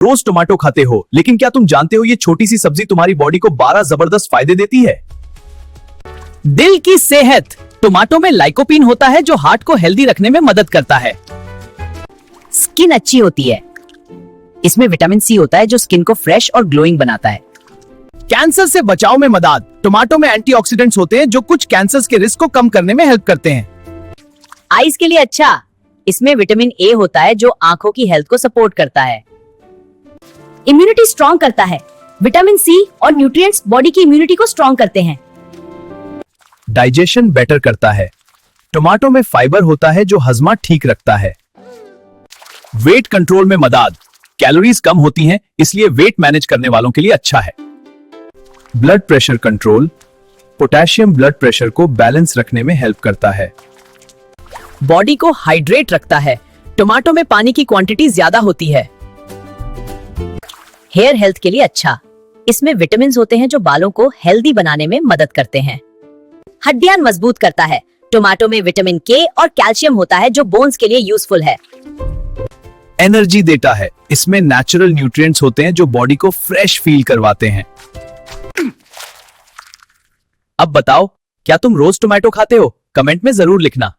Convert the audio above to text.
रोज tomato खाते हो, लेकिन क्या तुम जानते हो ये छोटी सी सब्जी तुम्हारी बॉडी को 12 जबरदस्त फायदे देती है। दिल की सेहत। टमाटो में लाइकोपीन होता है जो हार्ट को हेल्दी रखने में मदद करता है। स्किन अच्छी होती है। इसमें विटामिन सी होता है जो स्किन को फ्रेश और ग्लोइंग बनाता है। कैंसर से बचाव में मदद। टमाटो में एंटीऑक्सीडेंट्स होते हैं जो कुछ कैंसर के रिस्क को कम करने में हेल्प करते हैं। आईज के लिए अच्छा। इसमें विटामिन ए होता है जो आंखों की हेल्थ को सपोर्ट करता है। इम्यूनिटी स्ट्रॉन्ग करता है। विटामिन सी और न्यूट्रिएंट्स बॉडी की इम्यूनिटी को स्ट्रॉन्ग करते हैं। डाइजेशन बेटर करता है। टमाटो में फाइबर होता है जो हजमा ठीक रखता है। वेट कंट्रोल में मदद। कैलोरीज कम होती हैं, इसलिए वेट मैनेज करने वालों के लिए अच्छा है। Blood pressure control. Potassium blood pressure को बैलेंस रखने में हेल्प करता है। बॉडी को हाइड्रेट रखता है। टमाटो में पानी की क्वांटिटी ज्यादा होती है। हेयर हेल्थ के लिए अच्छा। इसमें विटामिन होते हैं जो बालों को हेल्दी बनाने में मदद करते हैं। हड्डियां मजबूत करता है। टमाटो में विटामिन के और कैल्शियम होता है जो बोन्स के लिए यूजफुल है। एनर्जी देता है। इसमें नेचुरल न्यूट्रिएंट्स होते हैं जो बॉडी को फ्रेश फील करवाते हैं। अब बताओ, क्या तुम रोज टोमेटो खाते हो? कमेंट में जरूर लिखना।